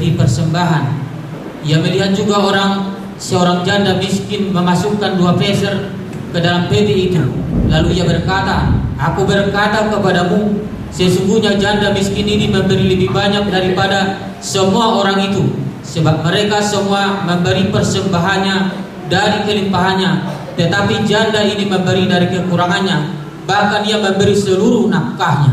memberi persembahan. Ia melihat juga seorang janda miskin memasukkan 2 peser ke dalam peti itu. Lalu ia berkata, "Aku berkata kepadamu, sesungguhnya janda miskin ini memberi lebih banyak daripada semua orang itu, sebab mereka semua memberi persembahannya dari kelimpahannya, tetapi janda ini memberi dari kekurangannya, bahkan ia memberi seluruh nafkahnya."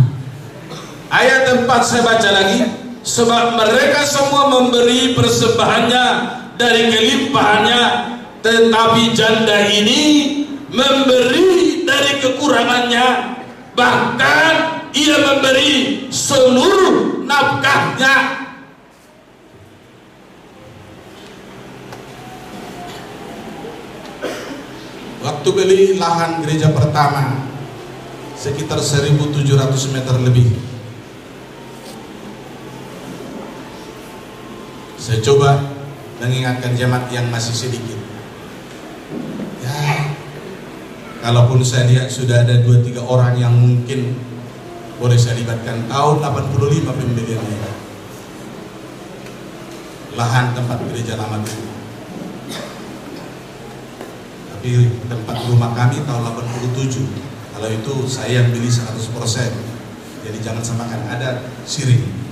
Ayat 4 saya baca lagi. Sebab mereka semua memberi persembahannya dari kelimpahannya, tetapi janda ini memberi dari kekurangannya, bahkan ia memberi seluruh nafkahnya. Waktu beli lahan gereja pertama sekitar 1.700 meter lebih, saya coba mengingatkan jemaat yang masih sedikit. Ya, kalaupun saya lihat sudah ada 2-3 orang yang mungkin boleh saya libatkan. Tahun 85 pembeliannya lahan tempat gereja lama itu. Tapi tempat rumah kami tahun 87. Kalau itu saya yang beli 100%. Jadi jangan samakan, ada siring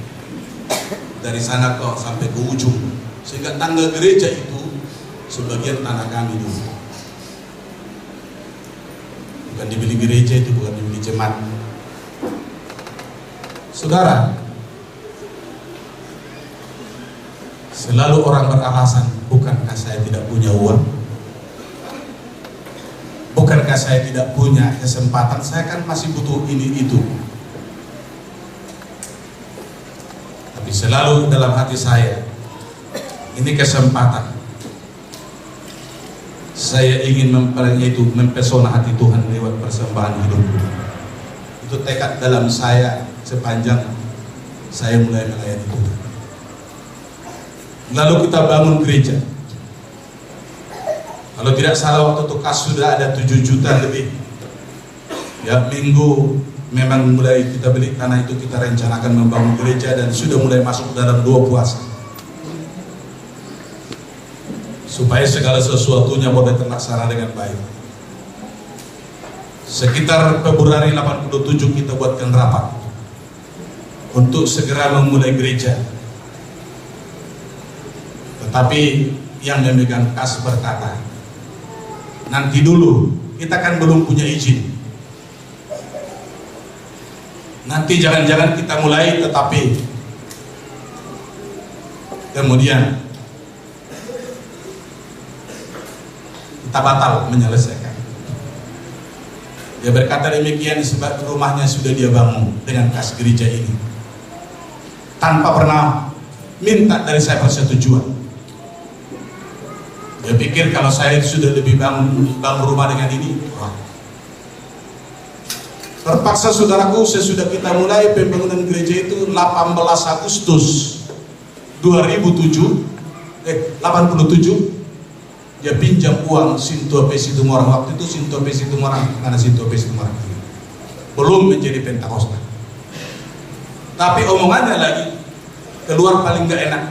dari sana kok sampai ke ujung, sehingga tangga gereja itu sebagian tanah kami dulu. Bukan dibeli gereja itu, bukan dibeli jemaat. Saudara, selalu orang beralasan, bukankah saya tidak punya uang? Bukankah saya tidak punya kesempatan? Saya kan masih butuh ini itu. Selalu dalam hati saya, ini kesempatan. Saya ingin mempesona hati Tuhan lewat persembahan hidupku. Itu tekad dalam saya sepanjang saya mulai melayani Tuhan. Lalu kita bangun gereja. Kalau tidak salah waktu itu kas sudah ada 7 juta lebih. Ya, minggu memang mulai kita beli tanah itu, kita rencanakan membangun gereja dan sudah mulai masuk dalam 2 puasa, supaya segala sesuatunya boleh terlaksana dengan baik. Sekitar Februari 87 kita buatkan rapat untuk segera memulai gereja. Tetapi yang memegang kas berkata, nanti dulu, kita kan belum punya izin. Nanti jangan-jangan kita mulai, tetapi kemudian kita batal menyelesaikan. Dia berkata demikian sebab rumahnya sudah dia bangun dengan kas gereja ini, tanpa pernah minta dari saya persetujuan. Dia pikir kalau saya sudah lebih bangun rumah dengan ini, terpaksa saudaraku, sesudah kita mulai pembangunan gereja itu 18 Agustus 87, dia pinjam uang Sintua Pesitumorang. Waktu itu Sintua Pesitumorang, karena Sintua Pesitumorang belum menjadi Pentakosta. Tapi omongannya lagi keluar paling gak enak.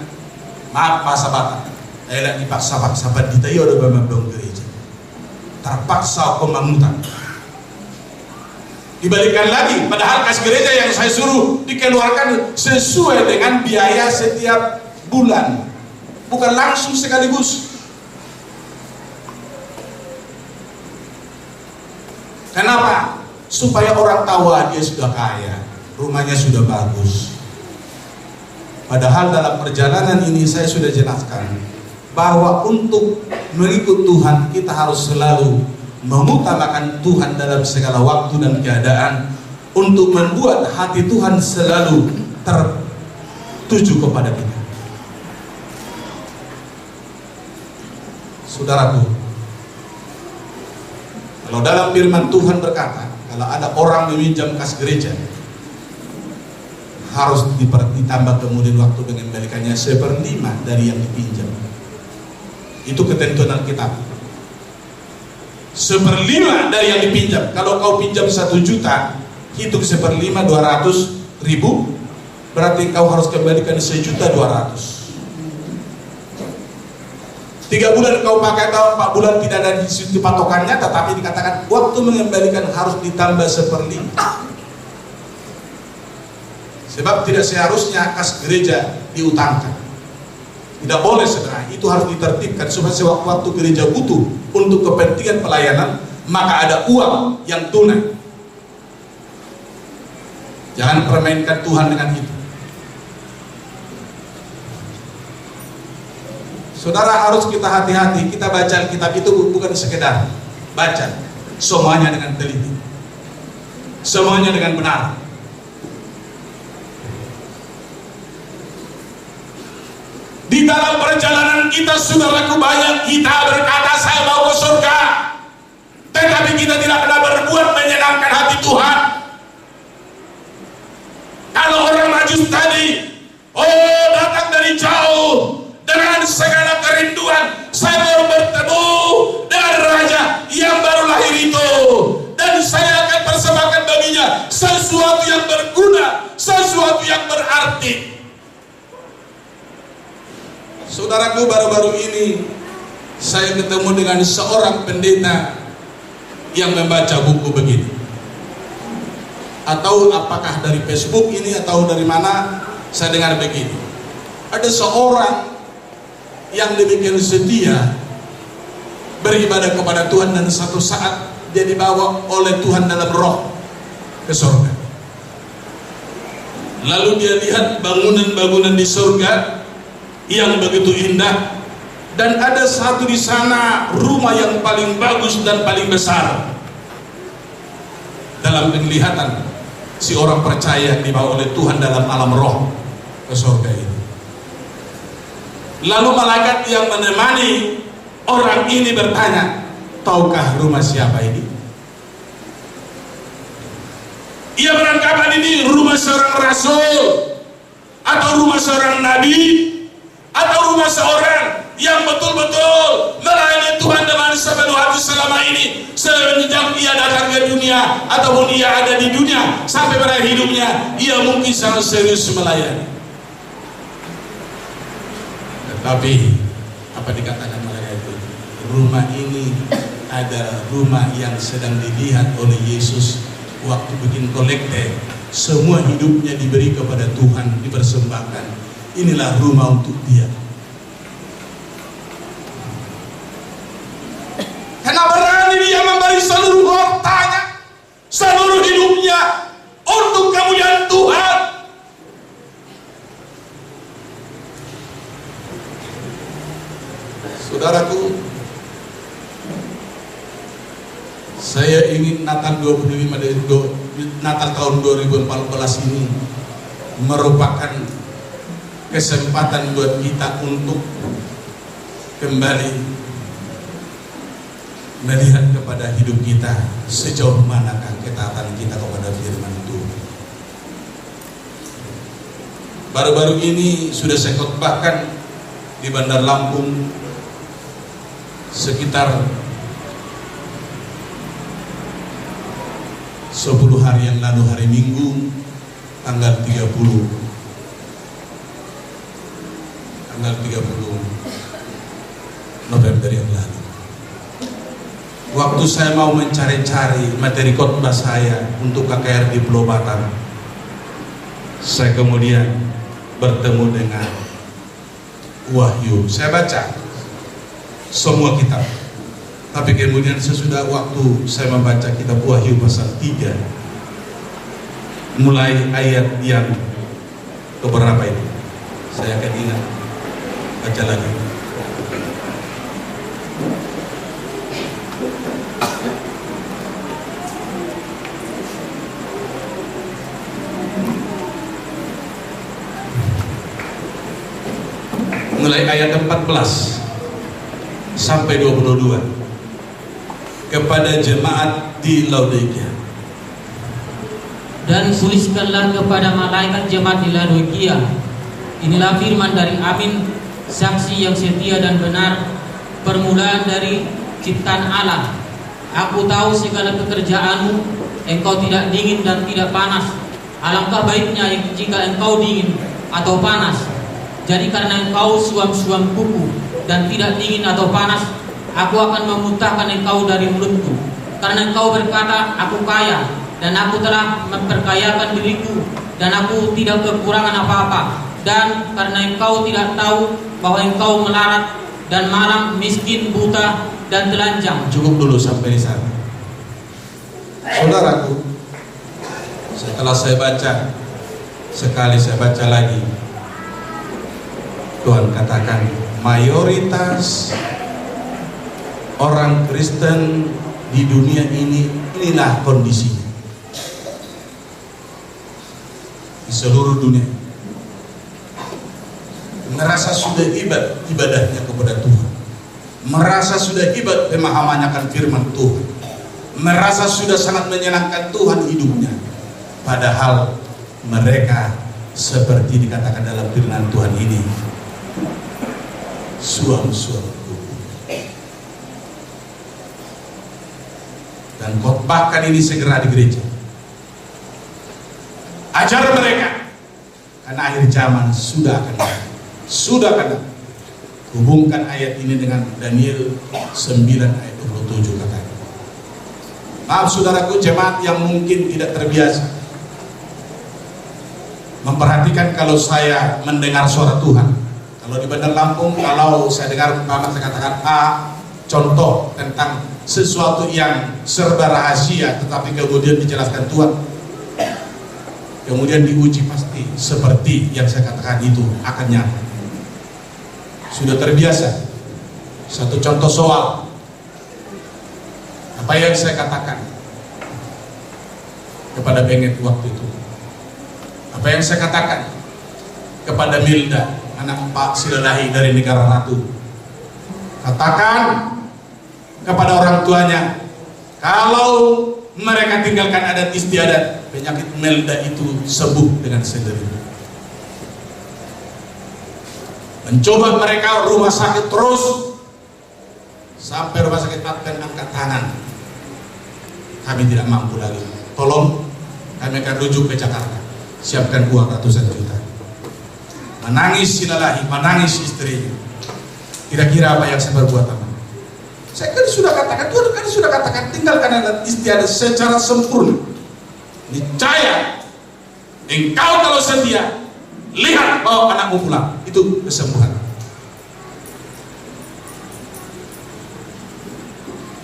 Maaf Pak Sabata, saya lagi Pak Sabat ditayo ada bangun gereja. Terpaksa pembangunan. Dibalikan lagi, padahal kas gereja yang saya suruh dikeluarkan sesuai dengan biaya setiap bulan, bukan langsung sekaligus. Kenapa? Supaya orang tahu dia sudah kaya, rumahnya sudah bagus. Padahal dalam perjalanan ini saya sudah jelaskan bahwa untuk mengikut Tuhan kita harus selalu mengutamakan Tuhan dalam segala waktu dan keadaan, untuk membuat hati Tuhan selalu tertuju kepada kita. Saudaraku, kalau dalam firman Tuhan berkata, kalau ada orang meminjam kas gereja, harus ditambah kemudian waktu mengembalikannya 1/5 dari yang dipinjam. Itu ketentuan Alkitab. 1/5 dari yang dipinjam. Kalau kau pinjam 1 juta, hitung 1/5 200.000, berarti kau harus kembalikan 1.200.000. 3 bulan kau pakai atau 4 bulan tidak ada di situ patokannya, tetapi dikatakan waktu mengembalikan harus ditambah 1/5. Sebab tidak seharusnya kas gereja diutangkan. Tidak boleh saudara, itu harus ditertibkan supaya sewaktu-waktu gereja butuh untuk kepentingan pelayanan, maka ada uang yang tunai. Jangan permainkan Tuhan dengan itu. Saudara, harus kita hati-hati. Kita baca kitab itu bukan sekedar baca, semuanya dengan teliti, semuanya dengan benar. Di dalam perjalanan kita, saudaraku, banyak kita berkata saya mau ke surga, tetapi kita tidak pernah berbuat menyenangkan hati Tuhan. Kalau orang Majus tadi, datang dari jauh dengan segala kerinduan, saya baru bertemu dengan raja yang baru lahir itu, dan saya akan persembahkan baginya sesuatu yang berguna, sesuatu yang berarti. Saudaraku, baru-baru ini saya ketemu dengan seorang pendeta yang membaca buku begini. Atau apakah dari Facebook ini atau dari mana, saya dengar begini. Ada seorang yang demikian setia beribadah kepada Tuhan, dan satu saat dia dibawa oleh Tuhan dalam roh ke surga. Lalu dia lihat bangunan-bangunan di surga yang begitu indah, dan ada satu di sana rumah yang paling bagus dan paling besar. Dalam penglihatan si orang percaya dibawa oleh Tuhan dalam alam roh ke surga ini. Lalu malaikat yang menemani orang ini bertanya, tahukah rumah siapa ini? Ia beranggapan ini rumah seorang rasul, atau rumah seorang nabi, atau rumah seorang yang betul-betul melayani Tuhan dengan sepenuh hati selama ini, semenjak ia datang ke dunia ataupun ia ada di dunia sampai pada hidupnya, ia mungkin sangat serius melayani. Tetapi apa dikatakan malaikat itu? Rumah ini adalah rumah yang sedang dilihat oleh Yesus waktu bikin kolekte. Semua hidupnya diberi kepada Tuhan, dipersembahkan. Inilah rumah untuk dia. Karena berani dia memberi seluruh hartanya, seluruh hidupnya untuk kemuliaan Tuhan. Saudaraku, saya ingin Natal 25 Natal tahun 2014 ini merupakan kesempatan buat kita untuk kembali melihat kepada hidup kita, sejauh manakah ketaatan kita kepada firman Tuhan. Baru-baru ini sudah saya khotbahkan di Bandar Lampung sekitar 10 hari yang lalu, hari Minggu tanggal 30 November yang lalu. Waktu saya mau mencari-cari materi khotbah saya untuk KKR di Pulau Batam, saya kemudian bertemu dengan Wahyu. Saya baca semua kitab, tapi kemudian sesudah waktu saya membaca kitab Wahyu pasal 3, mulai ayat yang keberapa ini, saya akan ingat, baca lagi. Mulai ayat 14 sampai 22, kepada jemaat di Laodikia. Dan tuliskanlah kepada malaikat jemaat di Laodikia, inilah firman dari Amin, saksi yang setia dan benar, permulaan dari ciptaan Allah. Aku tahu segala pekerjaanmu, engkau tidak dingin dan tidak panas. Alangkah baiknya jika engkau dingin atau panas. Jadi karena engkau suam-suam kuku dan tidak dingin atau panas, aku akan memuntahkan engkau dari mulutku. Karena engkau berkata, aku kaya, dan aku telah memperkayakan diriku, dan aku tidak kekurangan apa-apa. Dan karena engkau tidak tahu bahwa engkau melarat dan malang, miskin, buta, dan telanjang. Cukup dulu sampai di sana. Saudaraku, setelah saya baca, sekali saya baca lagi, Tuhan katakan mayoritas orang Kristen di dunia ini, inilah kondisinya di seluruh dunia. Merasa sudah ibadahnya kepada Tuhan, merasa sudah hebat pemahamannya akan firman Tuhan, merasa sudah sangat menyenangkan Tuhan hidupnya, padahal mereka seperti dikatakan dalam firman Tuhan ini, suam-suam kuku. Dan khotbahkan ini segera di gereja, ajar mereka, karena akhir zaman sudah akan datang. Hubungkan ayat ini dengan Daniel 9 ayat 27 katanya. Maaf saudaraku, jemaat yang mungkin tidak terbiasa memperhatikan kalau saya mendengar suara Tuhan. Kalau di Bandar Lampung, kalau saya dengar umpama saya katakan contoh tentang sesuatu yang serba rahasia, tetapi kemudian dijelaskan Tuhan, kemudian diuji, pasti seperti yang saya katakan itu akan nyata. Sudah terbiasa. Satu contoh soal, apa yang saya katakan kepada Benget waktu itu, apa yang saya katakan kepada Milda, anak Pak Silalahi dari negara Ratu, katakan kepada orang tuanya, kalau mereka tinggalkan adat istiadat, penyakit Milda itu sembuh dengan sendirinya. Mencoba mereka rumah sakit terus, sampai rumah sakit Advent angkat tangan, kami tidak mampu lagi, tolong kami akan rujuk ke Jakarta, siapkan uang ratusan juta. Menangis Silalahi, menangis istrinya. Kira-kira apa yang saya berbuat teman? Saya kan sudah katakan, Tuhan kan sudah katakan, tinggalkan adat istiadat secara sempurna. Niscaya engkau kalau setia, lihat bawa anakmu pulang, itu kesembuhan.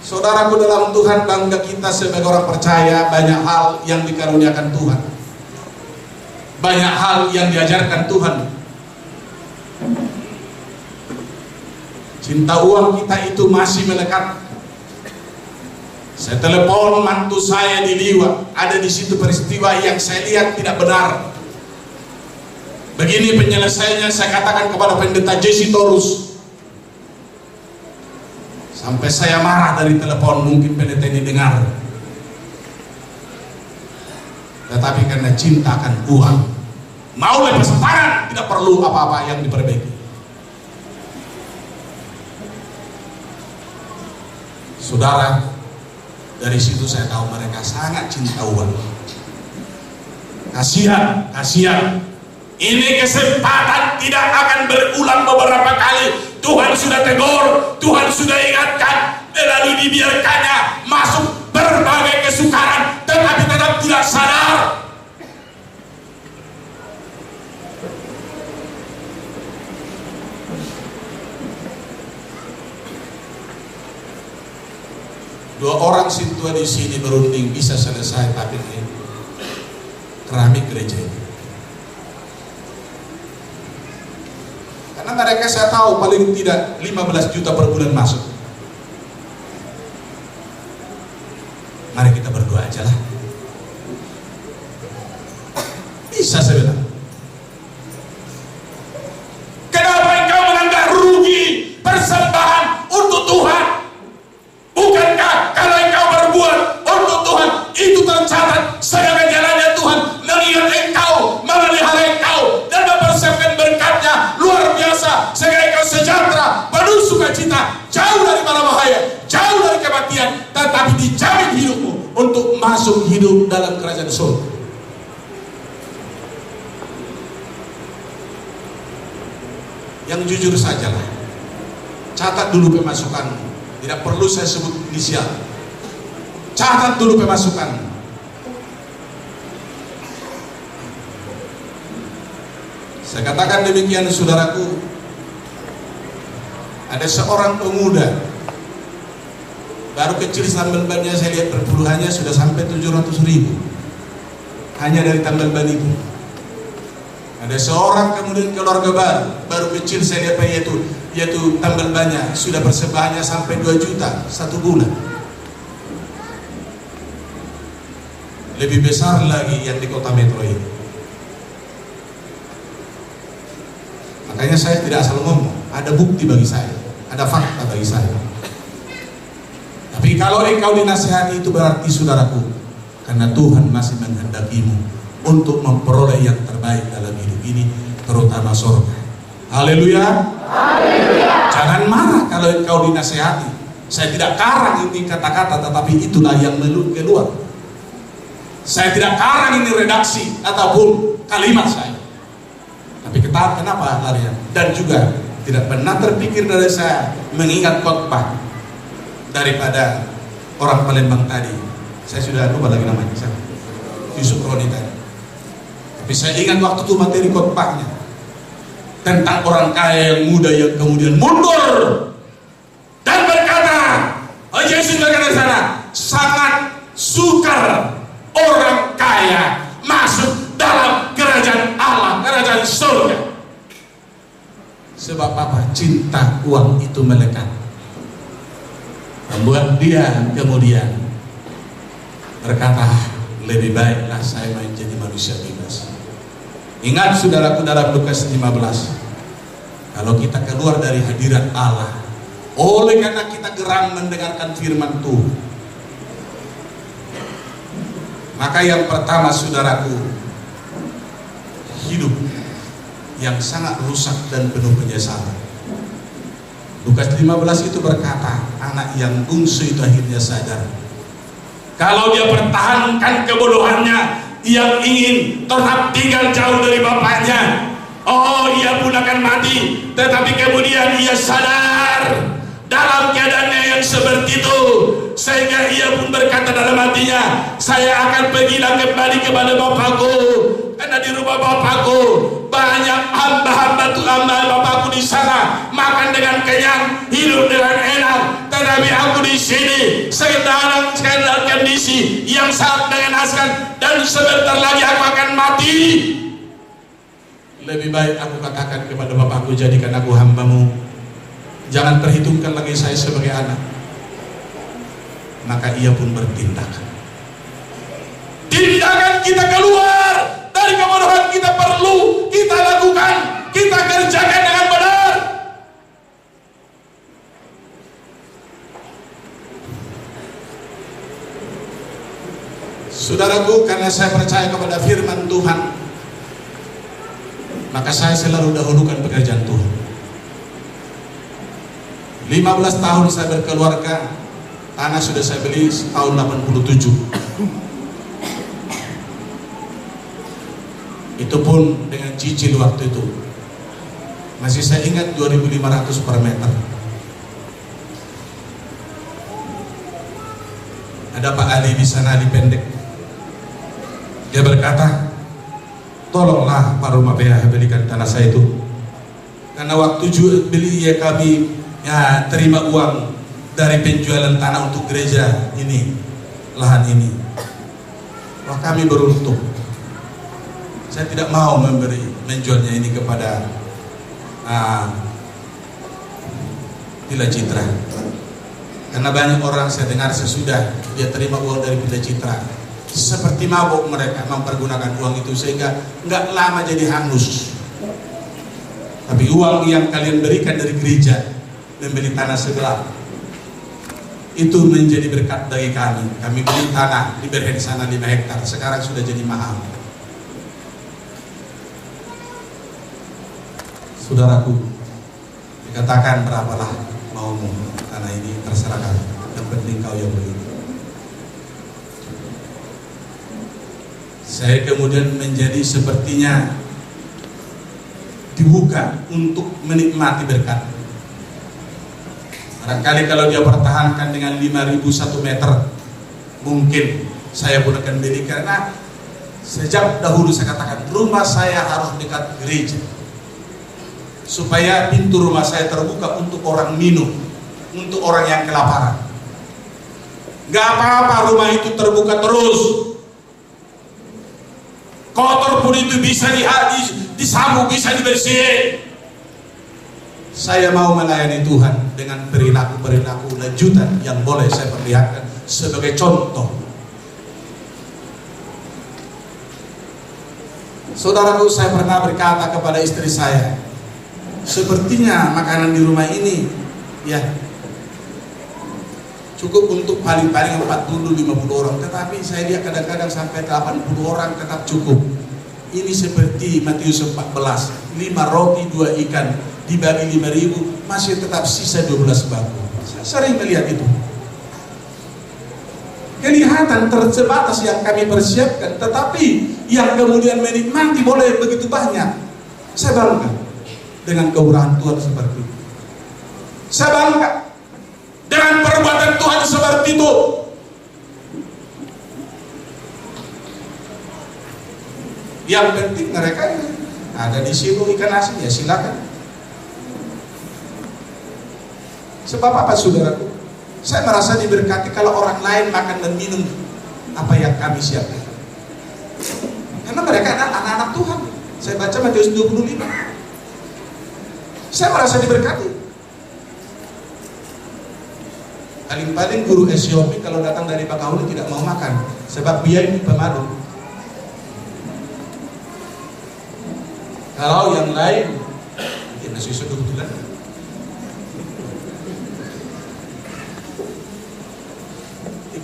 Saudaraku dalam Tuhan, bangga kita sebagai orang percaya, banyak hal yang dikaruniakan Tuhan, banyak hal yang diajarkan Tuhan. Cinta uang kita itu masih melekat. Saya telepon mantu saya di Liwa, ada di situ peristiwa yang saya lihat tidak benar. Begini penyelesaiannya, saya katakan kepada pendeta Jesse Torus. Sampai saya marah dari telepon, mungkin pendeta ini dengar. Tetapi karena cinta akan Tuhan, mau lepas tangan, tidak perlu apa-apa yang diperbaiki. Saudara, dari situ saya tahu mereka sangat cinta uang. Kasihan. Ini kesempatan tidak akan berulang beberapa kali. Tuhan sudah tegur, Tuhan sudah ingatkan, lalu dibiarkannya masuk berbagai kesukaran, tetapi tetap tidak sadar. Dua orang sintua di sini berunding bisa selesai, tapi keramik gereja ini. Karena mereka saya tahu paling tidak 15 juta per bulan masuk. Mari kita berdoa aja lah. Bisa saya bilang. Kenapa engkau menganggap rugi persembahan untuk Tuhan? Bukankah kalau engkau berbuat untuk Tuhan itu tercatat sebagai jalannya Tuhan melihat engkau, memelihara engkau dan mempersiapkan berkatnya luar biasa sehingga engkau sejahtera, penuh sukacita, jauh dari mara bahaya, jauh dari kematian, tetapi dijamin hidupmu untuk masuk hidup dalam kerajaan surga. yang jujur sajalah. Catat dulu pemasukan, tidak perlu saya sebut inisial. Catat dulu pemasukan. Saya katakan demikian, saudaraku. Ada seorang pemuda, baru kecil tambal bannya saya lihat perpuluhannya sudah sampai 700.000 hanya dari tambal ban itu. Ada seorang kemudian keluarga baru kecil saya lihat yaitu tambal bannya sudah persembahnya sampai 2 juta 1 bulan. Lebih besar lagi yang di kota metro ini. Makanya saya tidak asal ngomong, ada bukti bagi saya, ada fakta bagi saya. Tapi kalau engkau dinasihati itu berarti, saudaraku, karena Tuhan masih menghendakimu untuk memperoleh yang terbaik dalam hidup ini, terutama surga. Haleluya. Haleluya. Jangan marah kalau engkau dinasihati. Saya tidak karang ini kata-kata, tetapi itulah yang keluar. Saya tidak karang ini redaksi ataupun kalimat saya. Tapi kenapa larian? Dan juga tidak pernah terpikir dari saya mengingat khotbah daripada orang Palembang tadi. Saya sudah lupa lagi namanya, Yusuf Roni tadi. Tapi saya ingat waktu itu materi khotbahnya tentang orang kaya yang muda yang kemudian mundur dan berkata, oh Yesus berkata di sana, sangat sukar orang kaya masuk dalam kerajaan Allah, kerajaan surga. Sebab apa? Cinta uang itu melekat, membuat dia kemudian berkata, lebih baiklah saya menjadi manusia bebas. Ingat saudaraku, dalam Lukas 15, kalau kita keluar dari hadirat Allah oleh karena kita geram mendengarkan firman Tuhan, maka yang pertama, saudaraku, hidup yang sangat rusak dan penuh penyesalan. Lukas 15 itu berkata, anak yang bungsu itu akhirnya sadar kalau dia pertahankan kebodohannya, yang ingin tetap tinggal jauh dari bapaknya, oh ia pun akan mati. Tetapi kemudian ia sadar dalam keadaannya yang seperti itu, sehingga ia pun berkata dalam hatinya, saya akan pergilah kembali kepada bapakku, karena di rumah bapakku banyak hamba-hamba bapakku di sana makan dengan kenyang, hidup dengan enak, tetapi aku di sini sedang kondisi yang sangat mengenaskan, dan sebentar lagi aku akan mati. Lebih baik aku katakan kepada bapakku, jadikan aku hambamu, jangan perhitungkan lagi saya sebagai anak. Maka ia pun bertindak. Tindakan kita keluar dari kebodohan kita perlu kita lakukan, kita kerjakan dengan benar. Saudaraku, karena saya percaya kepada firman Tuhan, maka saya selalu dahulukan pekerjaan Tuhan. 15 tahun saya berkeluarga, tanah sudah saya beli tahun 87. Itu pun dengan cicil waktu itu. Masih saya ingat 2.500 per meter. Ada Pak Ali di sana, Ali Pendek. Dia berkata, tolonglah Pak Rumah PH belikan tanah saya itu. Karena waktu beli ya kami terima uang dari penjualan tanah untuk gereja ini, lahan ini. Wah, kami beruntung. Saya tidak mau menjualnya ini kepada Villa Citra, karena banyak orang saya dengar sesudah dia terima uang dari Villa Citra seperti mabuk mereka mempergunakan uang itu sehingga nggak lama jadi hangus. Tapi uang yang kalian berikan dari gereja membeli tanah sebelah itu menjadi berkat bagi kami. Kami beli tanah di Berhen sana 5 hektar, sekarang sudah jadi mahal. Saudaraku, dikatakan berapalah maumu, tanah ini terserah kami, yang penting kau yang beli. Saya kemudian menjadi sepertinya dibuka untuk menikmati berkat. Barangkali kalau dia pertahankan dengan 5.000 1 meter, mungkin saya pun akan beli, karena sejak dahulu saya katakan rumah saya harus dekat gereja, supaya pintu rumah saya terbuka untuk orang minum, untuk orang yang kelaparan. Gak apa-apa rumah itu terbuka terus, kotor pun itu bisa disapu, bisa dibersihin. Saya mau melayani Tuhan dengan perilaku-perilaku lanjutan yang boleh saya perlihatkan sebagai contoh. Saudaraku, saya pernah berkata kepada istri saya, sepertinya makanan di rumah ini ya cukup untuk paling-paling 40-50 orang, tetapi saya lihat kadang-kadang sampai 80 orang tetap cukup. Ini seperti Matius 14, 5 roti 2 ikan dibagi 5.000, masih tetap sisa 12 bangku. Saya sering melihat itu. Kelihatan terbatas yang kami persiapkan, tetapi yang kemudian menikmati boleh begitu banyak. Saya bangga dengan keurahan Tuhan seperti itu. Saya bangga dengan perbuatan Tuhan seperti itu. Yang penting mereka ada di situ ikan asin, ya silakan. Sebab apa, saudaraku? Saya merasa diberkati kalau orang lain makan dan minum apa yang kami siapkan, karena mereka adalah anak-anak Tuhan. Saya baca Matius 25. Saya merasa diberkati. Paling-paling guru SYOP kalau datang dari Bakahuni tidak mau makan, sebab dia ini pemalu. Kalau yang lain, ya nasi sudah kebetulan.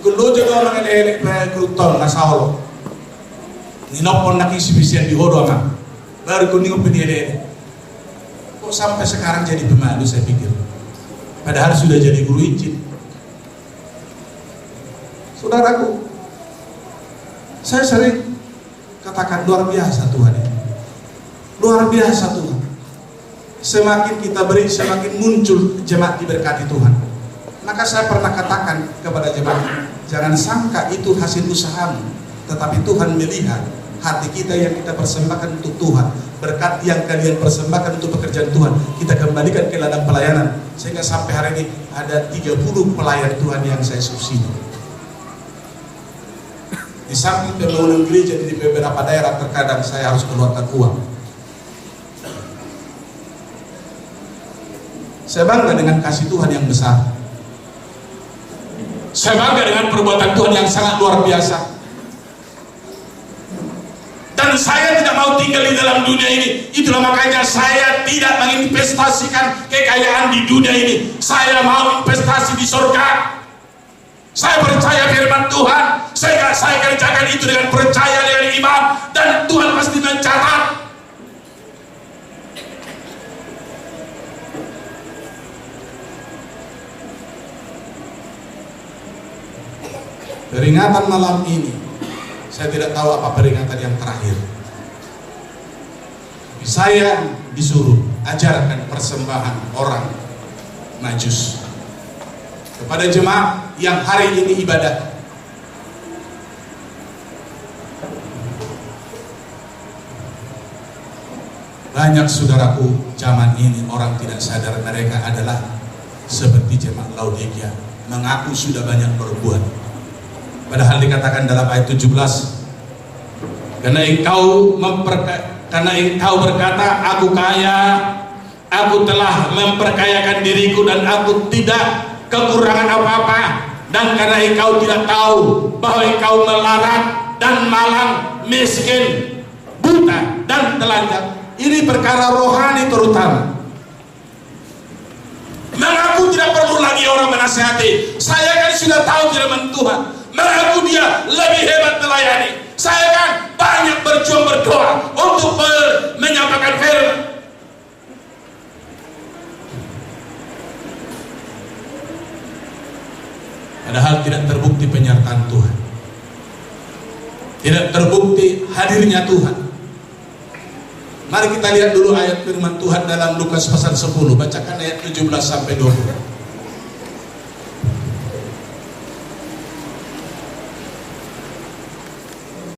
Kulo juga orang elek kruton nasaholo. Ninopon nakisibisian di hodo ama. Baru kuning penilai. Kok sampai sekarang jadi pemalu, saya pikir. Padahal sudah jadi guru Injil. Saudaraku, saya sering katakan luar biasa Tuhan ini. Luar biasa Tuhan. Semakin kita beri, semakin muncul jemaat diberkati Tuhan. Maka saya pernah katakan kepada jemaat, jangan sangka itu hasil usahamu, tetapi Tuhan melihat hati kita yang kita persembahkan untuk Tuhan, berkat yang kalian persembahkan untuk pekerjaan Tuhan, kita kembalikan ke ladang pelayanan, sehingga sampai hari ini ada 30 pelayan Tuhan yang saya subsidi. Di samping pembangunan gereja di beberapa daerah, terkadang saya harus keluarkan uang. Saya bangga dengan kasih Tuhan yang besar. Saya bangga dengan perbuatan Tuhan yang sangat luar biasa. Dan saya tidak mau tinggal di dalam dunia ini. Itulah makanya saya tidak menginvestasikan kekayaan di dunia ini. Saya mau investasi di surga. Saya percaya firman Tuhan. Saya kerjakan itu dengan percaya, dengan iman, dan Tuhan pasti mencatat. Peringatan malam ini, saya tidak tahu apa peringatan yang terakhir. Saya disuruh ajarkan persembahan orang Majus kepada jemaat yang hari ini ibadah. Banyak saudaraku zaman ini orang tidak sadar mereka adalah seperti jemaat Laodikia, mengaku sudah banyak berbuat. Padahal dikatakan dalam ayat 17, karena engkau berkata, aku kaya, aku telah memperkayakan diriku dan aku tidak kekurangan apa-apa, dan karena engkau tidak tahu bahwa engkau melarat dan malang, miskin, buta dan telanjang. Ini perkara rohani terutama. Mengaku tidak perlu lagi orang menasihati. Saya kan sudah tahu firman Tuhan. Mengaku dia lebih hebat melayani. Saya kan banyak berjuang berdoa untuk menyampaikan firman. Padahal tidak terbukti penyertaan Tuhan, tidak terbukti hadirnya Tuhan. Mari kita lihat dulu ayat firman Tuhan dalam Lukas pasal 10. Bacakan ayat 17 sampai 20.